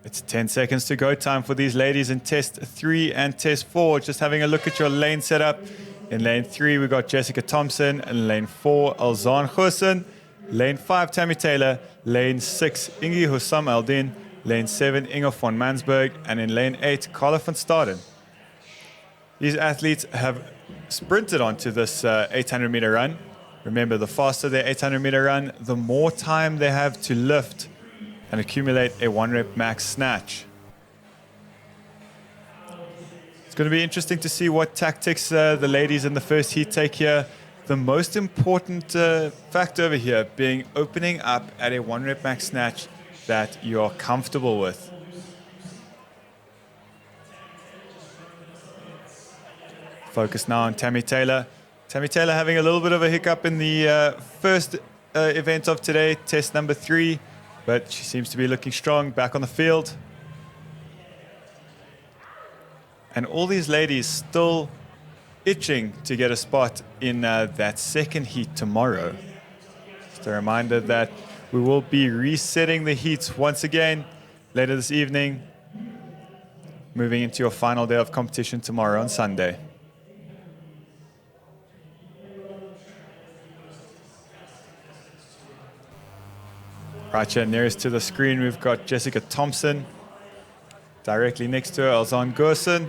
It's 10 seconds to go time for these ladies in test 3 and test 4. Just having a look at your lane setup. In lane 3, we got Jessica Thompson. In lane 4, Alzaan Goosen. Lane 5, Tammy Taylor. Lane 6, Ingi Hussam Aldin. Lane 7, Inge von Mansberg. And in lane 8, Carla van Staden. These athletes have sprinted onto this 800-meter run. Remember, the faster their 800-meter run, the more time they have to lift and accumulate a 1-rep max snatch. It's going to be interesting to see what tactics the ladies in the first heat take here. The most important factor over here being opening up at a 1-rep max snatch that you are comfortable with. Focus now on Tammy Taylor. Tammy Taylor having a little bit of a hiccup in the first event of today, test number 3, but she seems to be looking strong, back on the field. And all these ladies still itching to get a spot in that second heat tomorrow. Just a reminder that we will be resetting the heats once again later this evening, moving into your final day of competition tomorrow on Sunday. Right here nearest to the screen, we've got Jessica Thompson. Directly next to her, Alzaan Goosen.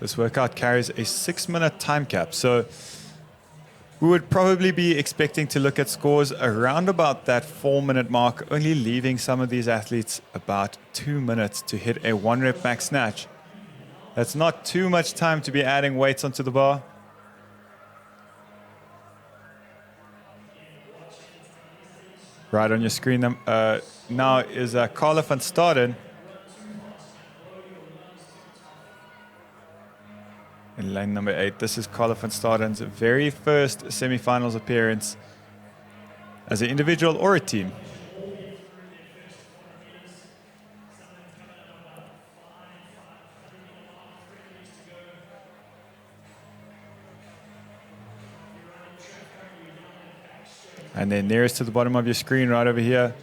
This workout carries a 6-minute time cap, so we would probably be expecting to look at scores around about that 4-minute mark, only leaving some of these athletes about 2 minutes to hit a 1-rep max snatch. That's not too much time to be adding weights onto the bar. Right on your screen now is Carla van Staden. In lane number 8, this is Carla van Staden's very first semifinals appearance as an individual or a team. And then nearest to the bottom of your screen, right over here,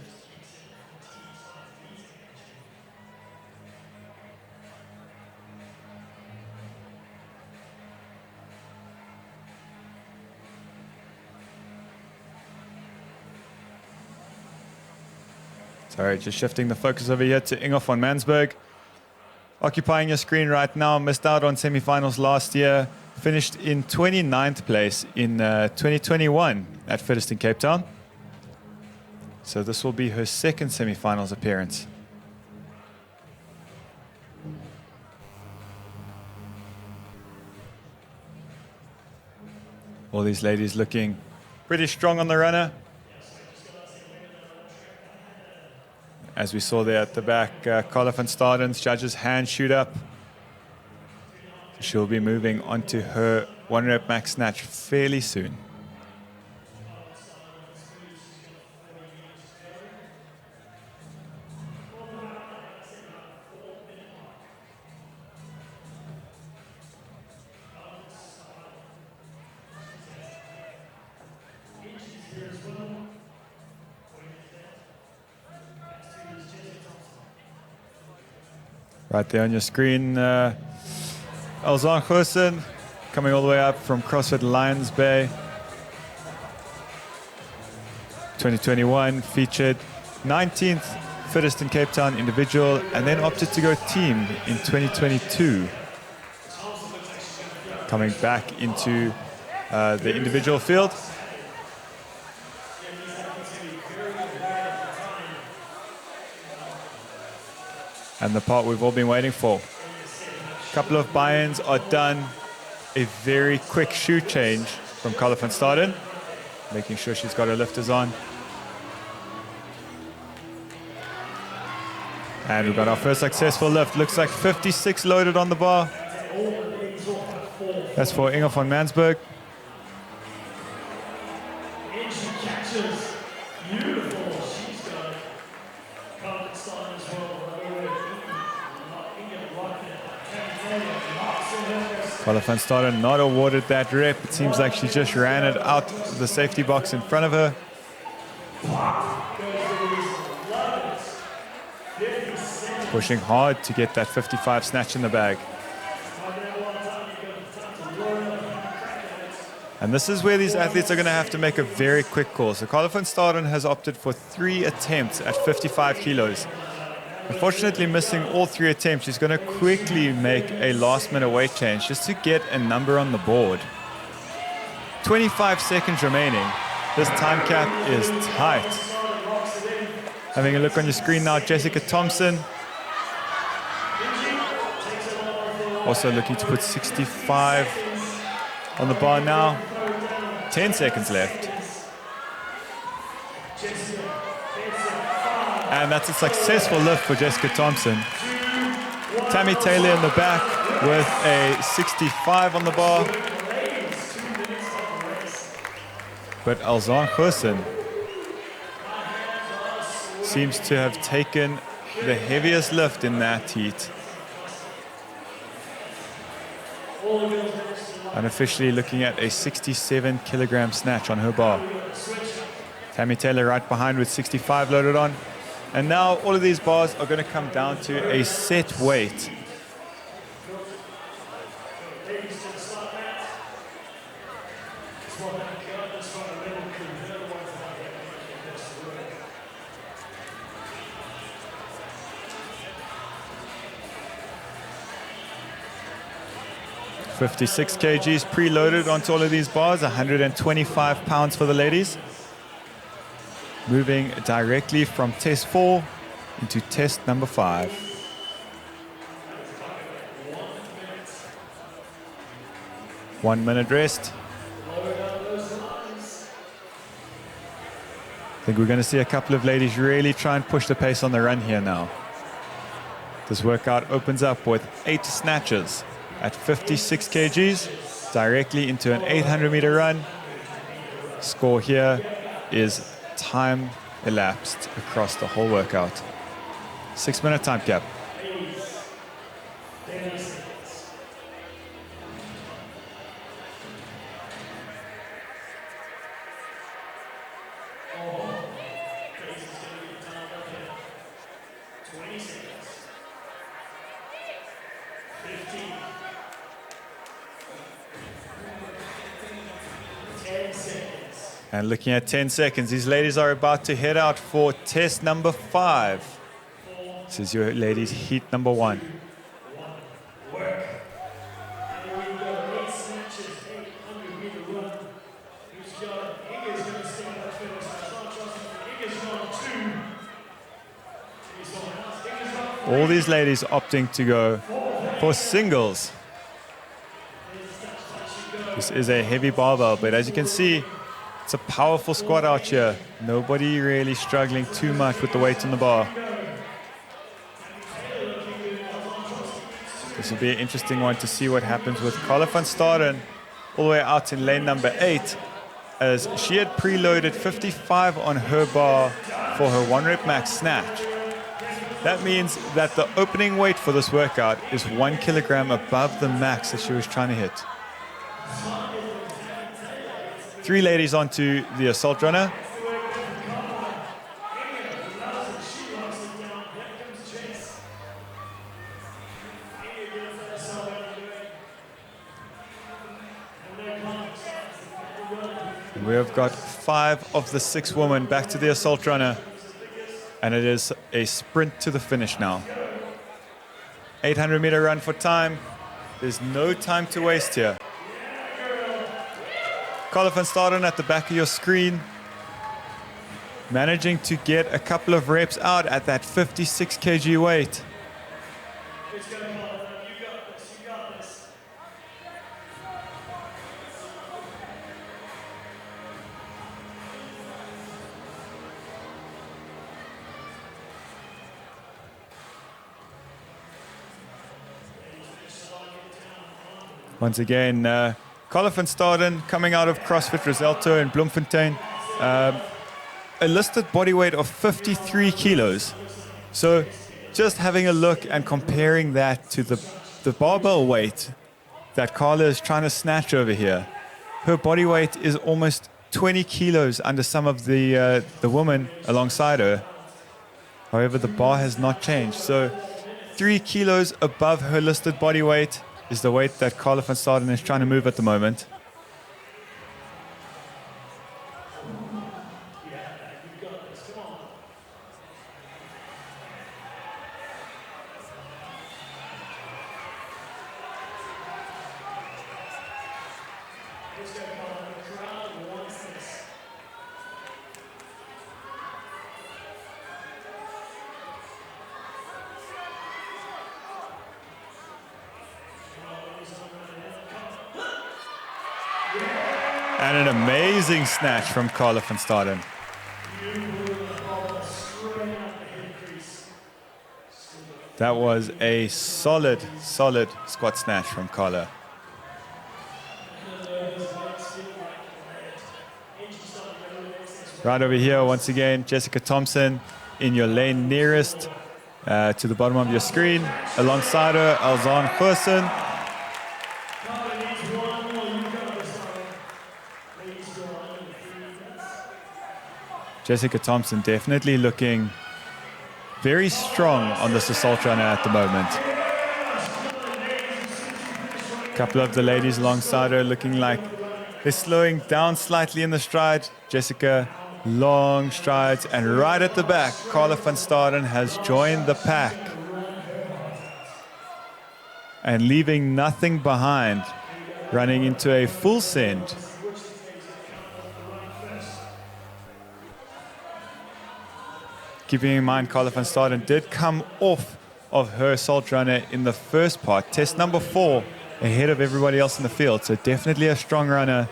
sorry, just shifting the focus over here to Inge von Mansberg. Occupying your screen right now, missed out on semifinals last year, finished in 29th place in 2021 at Fittest in Cape Town. So this will be her second semifinals appearance. All these ladies looking pretty strong on the runner. As we saw there at the back, Carla van Staden's judge's hand shoot up. She'll be moving on to her 1-rep max snatch fairly soon. Right there on your screen, Alzaan Goosen coming all the way up from CrossFit Lions Bay. 2021 featured 19th Fittest in Cape Town individual and then opted to go team in 2022. Coming back into the individual field. And the part we've all been waiting for. A couple of buy-ins are done. A very quick shoe change from Carla van Staden, making sure she's got her lifters on. And we've got our first successful lift. Looks like 56 loaded on the bar. That's for Inge von Mansberg. Carla van Staden not awarded that rep. It seems like she just ran it out the safety box in front of her. Pushing hard to get that 55 snatch in the bag. And this is where these athletes are going to have to make a very quick call. So Carla van Staden has opted for 3 attempts at 55 kilos. Unfortunately, missing all 3 attempts, she's going to quickly make a last-minute weight change just to get a number on the board. 25 seconds remaining. This time cap is tight. Having a look on your screen now, Jessica Thompson. Also looking to put 65 on the bar now. 10 seconds left. And that's a successful lift for Jessica Thompson. Tammy Taylor in the back with a 65 on the bar. But Alzaan Goosen seems to have taken the heaviest lift in that heat. Unofficially looking at a 67 kilogram snatch on her bar. Tammy Taylor right behind with 65 loaded on. And now all of these bars are going to come down to a set weight. $56 kgs preloaded onto all of these bars, 125 pounds for the ladies. Moving directly from test 4 into test number 5. One minute rest. I think we're going to see a couple of ladies really try and push the pace on the run here now. This workout opens up with 8 snatches at 56 kgs directly into an 800-meter run. Score here is time elapsed across the whole workout. 6-minute time cap. And looking at 10 seconds, these ladies are about to head out for test number 5. This is your ladies' heat number 1. All these ladies opting to go for singles. This is a heavy barbell, but as you can see, it's a powerful squat out here. Nobody really struggling too much with the weight on the bar. This will be an interesting one to see what happens with Carla van Staden all the way out in lane number 8, as she had preloaded 55 on her bar for her 1 rep max snatch. That means that the opening weight for this workout is 1 kilogram above the max that she was trying to hit. 3 ladies onto the assault runner. And we have got 5 of the 6 women back to the assault runner. And it is a sprint to the finish now. 800-meter run for time. There's no time to waste here. Carla van Staden at the back of your screen, managing to get a couple of reps out at that 56 kg weight. Once again, Carla van Staden coming out of CrossFit Risalto in Bloemfontein. A listed body weight of 53 kilos. So just having a look and comparing that to the barbell weight that Carla is trying to snatch over here. Her body weight is almost 20 kilos under some of the women alongside her. However, the bar has not changed. So 3 kilos above her listed body weight is the weight that Carla van Staden is trying to move at the moment. And an amazing snatch from Carla van Staden. That was a solid squat snatch from Carla. Right over here, once again, Jessica Thompson in your lane nearest to the bottom of your screen. Alongside her, Alzaan Goosen. Jessica Thompson definitely looking very strong on this assault runner at the moment. A couple of the ladies alongside her looking like they're slowing down slightly in the stride. Jessica, long strides, and right at the back, Carla van Staden has joined the pack and leaving nothing behind, running into a full send. Keeping in mind, Carla van Staden did come off of her assault runner in the first part, test number 4, ahead of everybody else in the field. So definitely a strong runner,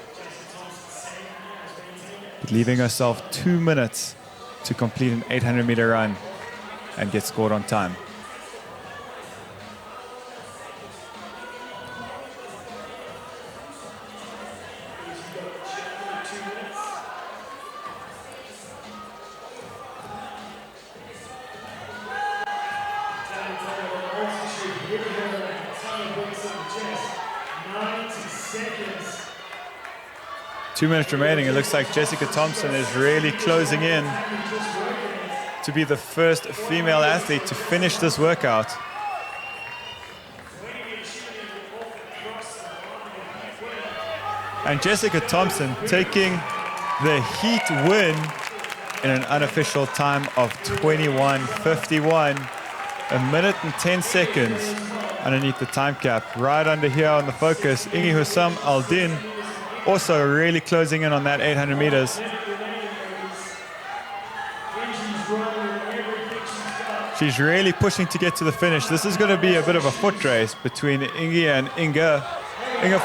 but leaving herself 2 minutes to complete an 800-meter run and get scored on time. Seconds. 2 minutes remaining. It looks like Jessica Thompson is really closing in to be the first female athlete to finish this workout. And Jessica Thompson taking the heat win in an unofficial time of 21:51, 1 minute and 10 seconds underneath the time cap. Right under here on the focus, Ingi Hussam Al-Din also really closing in on that 800 meters. She's really pushing to get to the finish. This is going to be a bit of a foot race between Ingi and Inge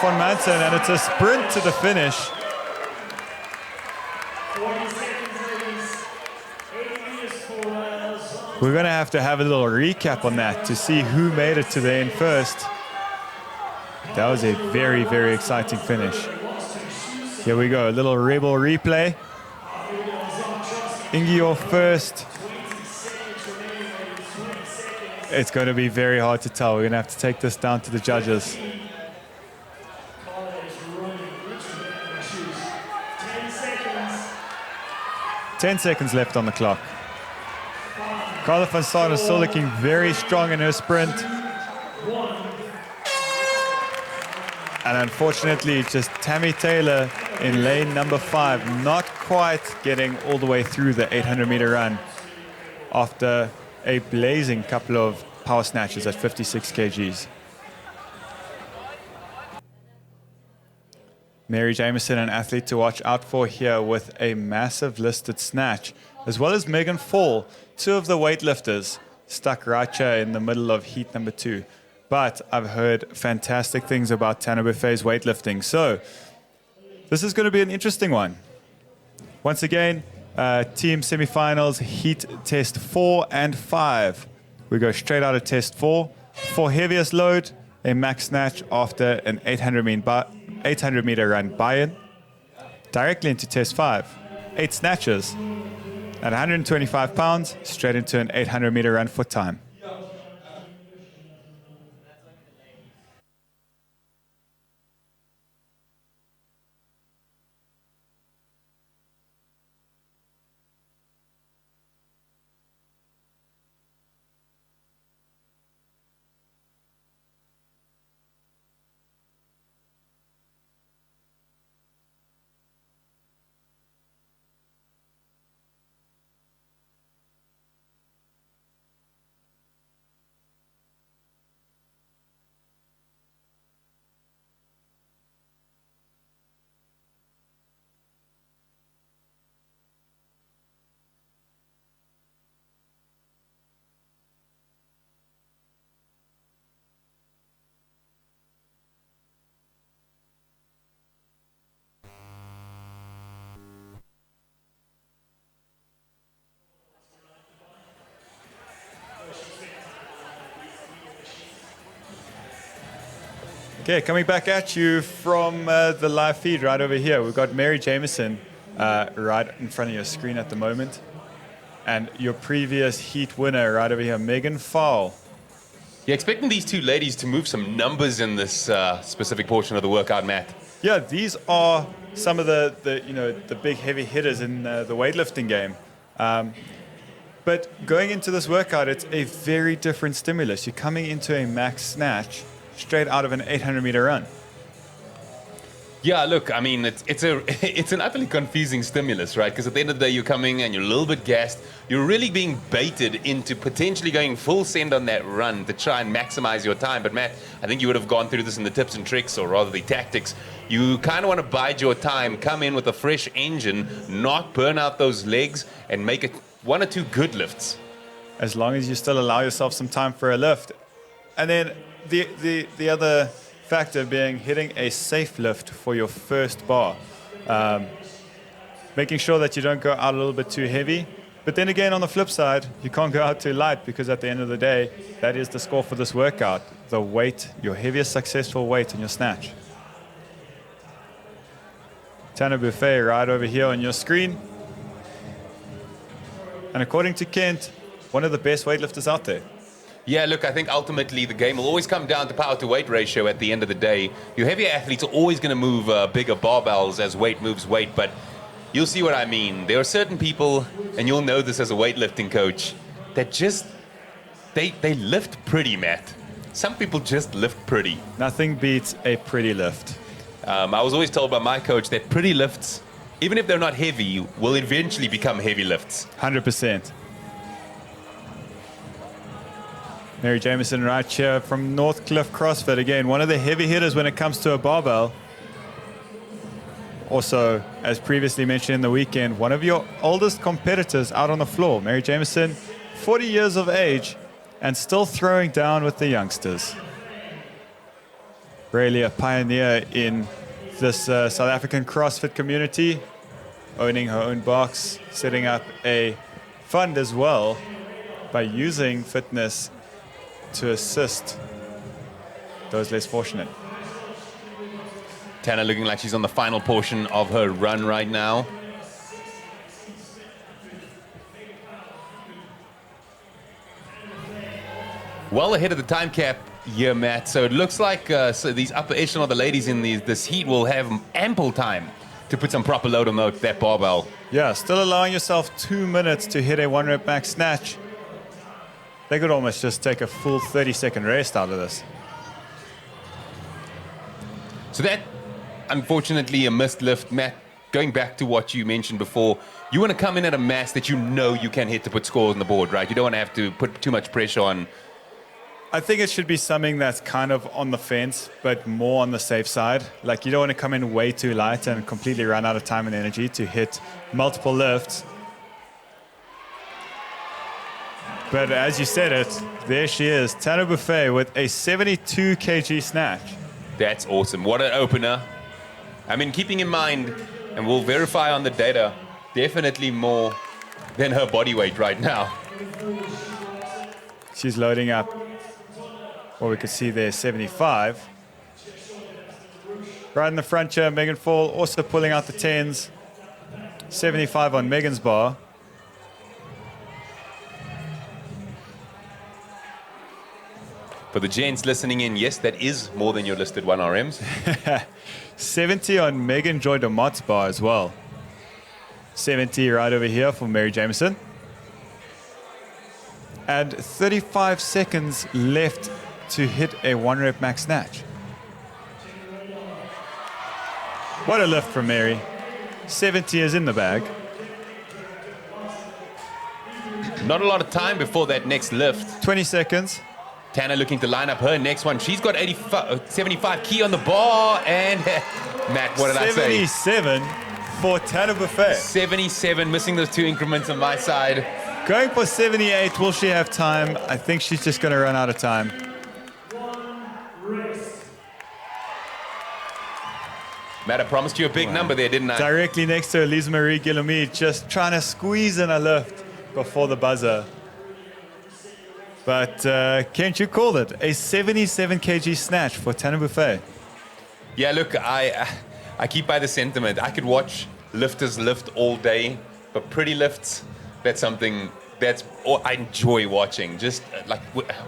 von Mansen, and it's a sprint to the finish. 40 seconds, ladies. 80 meters for We're going to have a little recap on that to see who made it to the end first. That was a very, very exciting finish. Here we go, a little Rebel replay. Ingi off first. It's going to be very hard to tell. We're going to have to take this down to the judges. 10 seconds left on the clock. Carla van Staden is still looking very strong in her sprint. And unfortunately, just Tammy Taylor in lane number 5, not quite getting all the way through the 800-meter run after a blazing couple of power snatches at 56 kgs. Mary Jameson, an athlete to watch out for here with a massive listed snatch, as well as Megan Fall, two of the weightlifters stuck right here in the middle of heat number 2. But I've heard fantastic things about Tana Buffet's weightlifting. So this is going to be an interesting one. Once again, team semifinals, heat test 4 and 5. We go straight out of test 4. For heaviest load, a max snatch after an 800-meter run buy-in. Directly into test 5. 8 snatches at 125 pounds, straight into an 800-meter run foot time. Okay, coming back at you from the live feed right over here. We've got Mary Jameson right in front of your screen at the moment. And your previous heat winner right over here, Megan Fowl. You're expecting these two ladies to move some numbers in this specific portion of the workout, Matt. Yeah, these are some of the big heavy hitters in the weightlifting game. But going into this workout, it's a very different stimulus. You're coming into a max snatch straight out of an 800-meter run. Yeah, look, I mean, it's an utterly confusing stimulus, right? Because at the end of the day, you're coming and you're a little bit gassed. You're really being baited into potentially going full send on that run to try and maximize your time. But Matt, I think you would have gone through this in the tips and tricks, or rather the tactics. You kind of want to bide your time, come in with a fresh engine, not burn out those legs, and make it one or two good lifts. As long as you still allow yourself some time for a lift. And then the other factor being hitting a safe lift for your first bar. Making sure that you don't go out a little bit too heavy. But then again, on the flip side, you can't go out too light, because at the end of the day, that is the score for this workout. The weight, your heaviest successful weight in your snatch. Tana Buffet right over here on your screen. And according to Kent, one of the best weightlifters out there. Yeah, look, I think ultimately the game will always come down to power to weight ratio at the end of the day. Your heavier athletes are always going to move bigger barbells as weight moves weight, but you'll see what I mean. There are certain people, and you'll know this as a weightlifting coach, that just, they lift pretty, Matt. Some people just lift pretty. Nothing beats a pretty lift. I was always told by my coach that pretty lifts, even if they're not heavy, will eventually become heavy lifts. 100%. Mary Jameson right here from Northcliffe CrossFit. Again, one of the heavy hitters when it comes to a barbell. Also, as previously mentioned in the weekend, one of your oldest competitors out on the floor. Mary Jameson, 40 years of age, and still throwing down with the youngsters. Really a pioneer in this South African CrossFit community, owning her own box, setting up a fund as well by using fitness to assist those less fortunate. Tana looking like she's on the final portion of her run right now. Well ahead of the time cap here, Matt. So it looks like so these upper echelon of the ladies in this heat will have ample time to put some proper load on that barbell. Yeah, still allowing yourself 2 minutes to hit a 1-rep max snatch. They could almost just take a full 30-second rest out of this. So that, unfortunately, a missed lift. Matt, going back to what you mentioned before, you want to come in at a mass that you know you can hit to put scores on the board, right? You don't want to have to put too much pressure on. I think it should be something that's kind of on the fence, but more on the safe side. Like, you don't want to come in way too light and completely run out of time and energy to hit multiple lifts. But as you said it, there she is, Tana Buffet with a 72 kg snatch. That's awesome. What an opener. I mean, keeping in mind, and we'll verify on the data, definitely more than her body weight right now. She's loading up what we could see there, 75. Right in the front here, Megan Fall also pulling out the 10s. 75 on Megan's bar. For the gents listening in, yes, that is more than your listed 1RMs. 70 on Megan Joy DeMott's bar as well. 70 right over here for Mary Jameson. And 35 seconds left to hit a 1-rep max snatch. What a lift from Mary. 70 is in the bag. Not a lot of time before that next lift. 20 seconds. Tana looking to line up her next one. She's got 75 key on the bar. And Matt, what did I say? 77 for Tana Buffet. 77, missing those 2 increments on my side. Going for 78. Will she have time? I think she's just going to run out of time. Matt, I promised you a big number there, didn't I? Directly next to Elise Marie Guillaume, just trying to squeeze in a lift before the buzzer. But Kent, you called it. A 77 kg snatch for Tana Buffet. Yeah, look, I keep by the sentiment. I could watch lifters lift all day, but pretty lifts, that's something I enjoy watching. Just like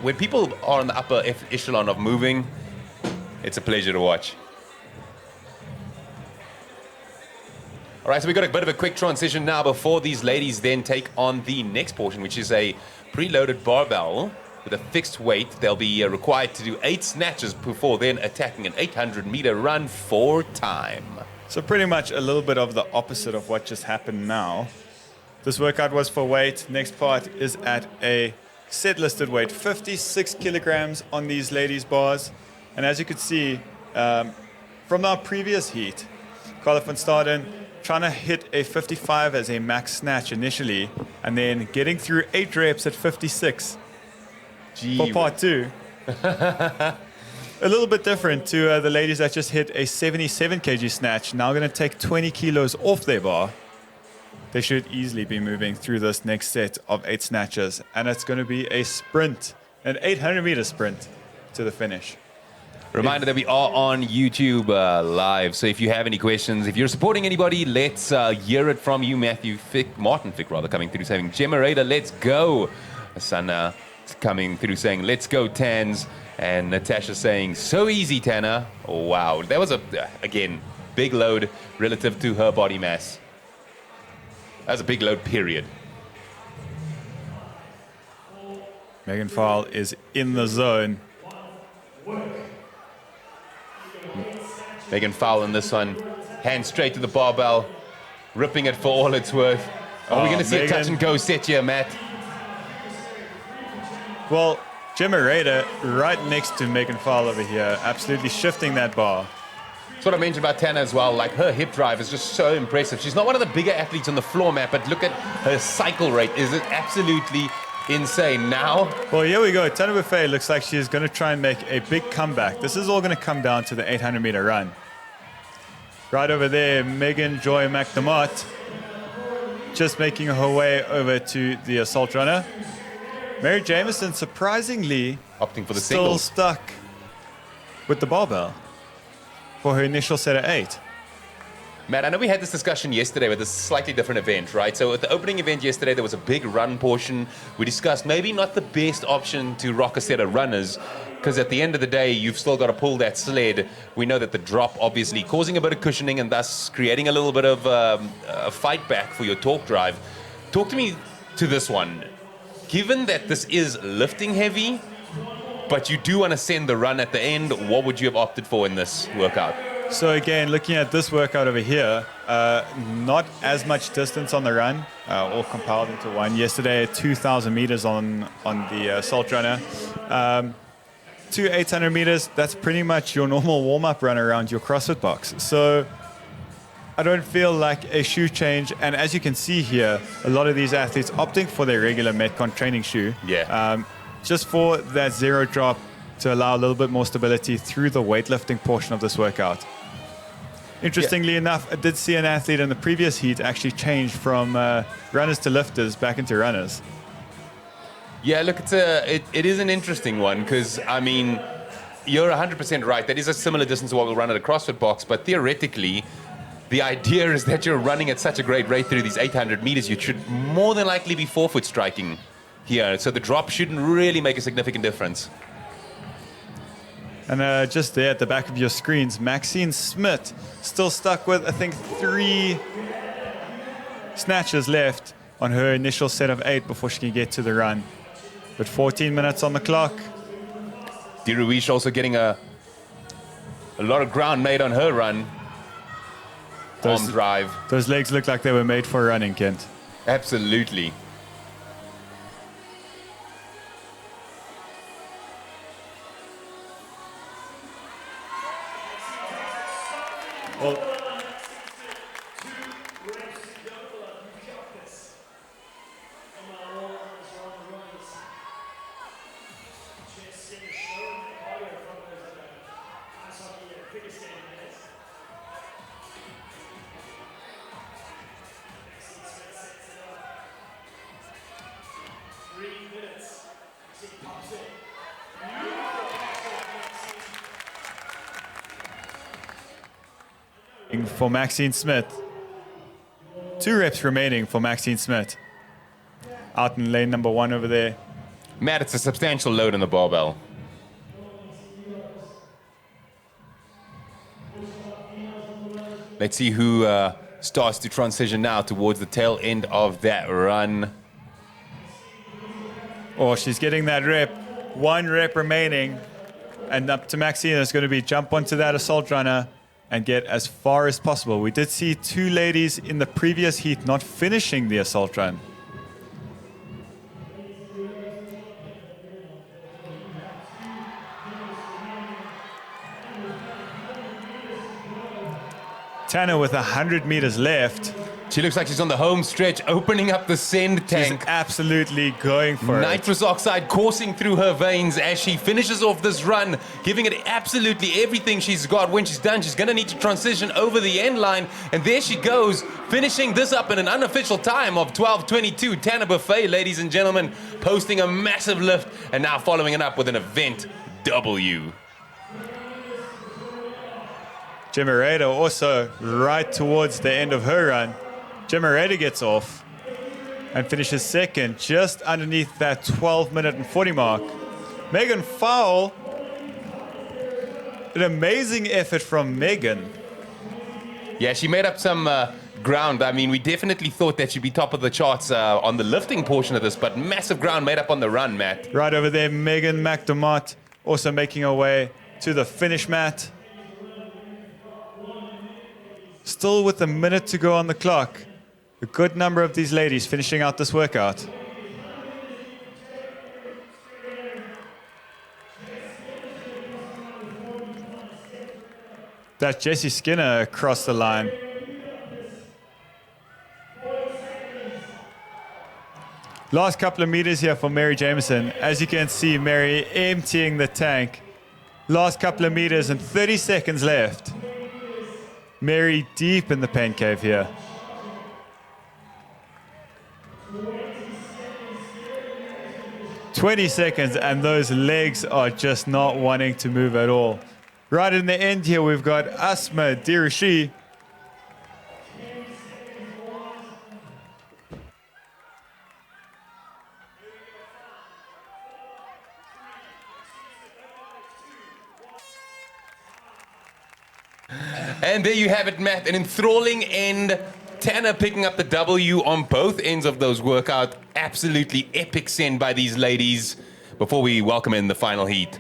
when people are on the upper echelon of moving, it's a pleasure to watch. All right, so we've got a bit of a quick transition now before these ladies then take on the next portion, which is a preloaded barbell with a fixed weight. They'll be required to do 8 snatches before then attacking an 800-meter run for time. So pretty much a little bit of the opposite of what just happened now. This workout was for weight. Next part is at a set listed weight, 56 kilograms on these ladies' bars. And as you could see from our previous heat, Carla van Staden trying to hit a 55 as a max snatch initially, and then getting through 8 reps at 56 for part 2. A little bit different to the ladies that just hit a 77 kg snatch. Now going to take 20 kilos off their bar. They should easily be moving through this next set of 8 snatches, and it's going to be a sprint, an 800-meter sprint to the finish. Reminder that we are on YouTube live, so if you have any questions, if you're supporting anybody, let's hear it from you. Martin Fick, coming through saying, Gemma Raider, let's go. Sana coming through saying, let's go, Tans. And Natasha saying, so easy, Tanner. Oh, wow. That was, again, big load relative to her body mass. That was a big load, period. Megan Fowle is in the zone. Megan Fowle in this one. Hand straight to the barbell. Ripping it for all it's worth. Are we going to see a touch and go set here, Matt? Well, Gemma Raider right next to Megan Fowle over here, absolutely shifting that bar. That's what I mentioned about Tana as well. Like, her hip drive is just so impressive. She's not one of the bigger athletes on the floor, Matt, but look at her cycle rate. Is it absolutely insane now? Well, here we go. Tana Buffet looks like she's going to try and make a big comeback. This is all going to come down to the 800-meter run. Right over there, Megan Joy McNamara just making her way over to the assault runner. Mary Jameson, surprisingly, opting for the still singles. Stuck with the barbell for her initial set of 8. Matt, I know we had this discussion yesterday with a slightly different event, right? So at the opening event yesterday, there was a big run portion. We discussed maybe not the best option to rock a set of runners, because at the end of the day, you've still got to pull that sled. We know that the drop, obviously, causing a bit of cushioning and thus creating a little bit of a fight back for your torque drive. Talk to me to this one. Given that this is lifting heavy, but you do want to send the run at the end, what would you have opted for in this workout? So again, looking at this workout over here, not as much distance on the run, all compiled into one. Yesterday, 2,000 meters on the assault runner. 2 800 meters, that's pretty much your normal warm-up run around your CrossFit box. So I don't feel like a shoe change. And as you can see here, a lot of these athletes opting for their regular Metcon training shoe. Yeah. Just for that zero drop to allow a little bit more stability through the weightlifting portion of this workout. Interestingly enough, I did see an athlete in the previous heat actually change from runners to lifters back into runners. Yeah, look, it is an interesting one because, I mean, you're 100% right. That is a similar distance to what we'll run at a CrossFit box, but theoretically, the idea is that you're running at such a great rate through these 800 meters, you should more than likely be forefoot striking here. So the drop shouldn't really make a significant difference. And just there at the back of your screens, Maxine Smith still stuck with, I think, 3 snatches left on her initial set of 8 before she can get to the run. But 14 minutes on the clock. Diruish also getting a lot of ground made on her run. Arm drive. Those legs look like they were made for running, Kent. Absolutely. Well, for Maxine Smith. 2 reps remaining for Maxine Smith. Out in lane number 1 over there. Matt, it's a substantial load on the barbell. Let's see who starts to transition now towards the tail end of that run. Oh, she's getting that rep. 1 rep remaining. And up to Maxine is going to be jump onto that assault runner and get as far as possible. We did see 2 ladies in the previous heat not finishing the assault run. Tana with 100 meters left. She looks like she's on the home stretch, opening up the send She's tank. absolutely going for it. Nitrous oxide coursing through her veins as she finishes off this run, giving it absolutely everything she's got. When she's done, she's going to need to transition over the end line. And there she goes, finishing this up in an unofficial time of 12:22. Tana Buffet, ladies and gentlemen, posting a massive lift and now following it up with an event W. Gemma Rader also right towards the end of her run. Gemma Rader gets off and finishes second, just underneath that 12-minute and 40 mark. Megan Fowle, an amazing effort from Megan. Yeah, she made up some ground. I mean, we definitely thought that she'd be top of the charts on the lifting portion of this, but massive ground made up on the run, Matt. Right over there, Megan McDermott also making her way to the finish mat. Still with a minute to go on the clock. A good number of these ladies finishing out this workout. That's Jessie Skinner across the line. Last couple of meters here for Mary Jameson. As you can see, Mary emptying the tank. Last couple of meters and 30 seconds left. Mary deep in the pain cave here. "20 seconds and those legs are just not wanting to move at all." Right in the end here, we've got Asma Dirushi. And there you have it, Matt. An enthralling end. Tana picking up the W on both ends of those workout. Absolutely epic send by these ladies before we welcome in the final heat.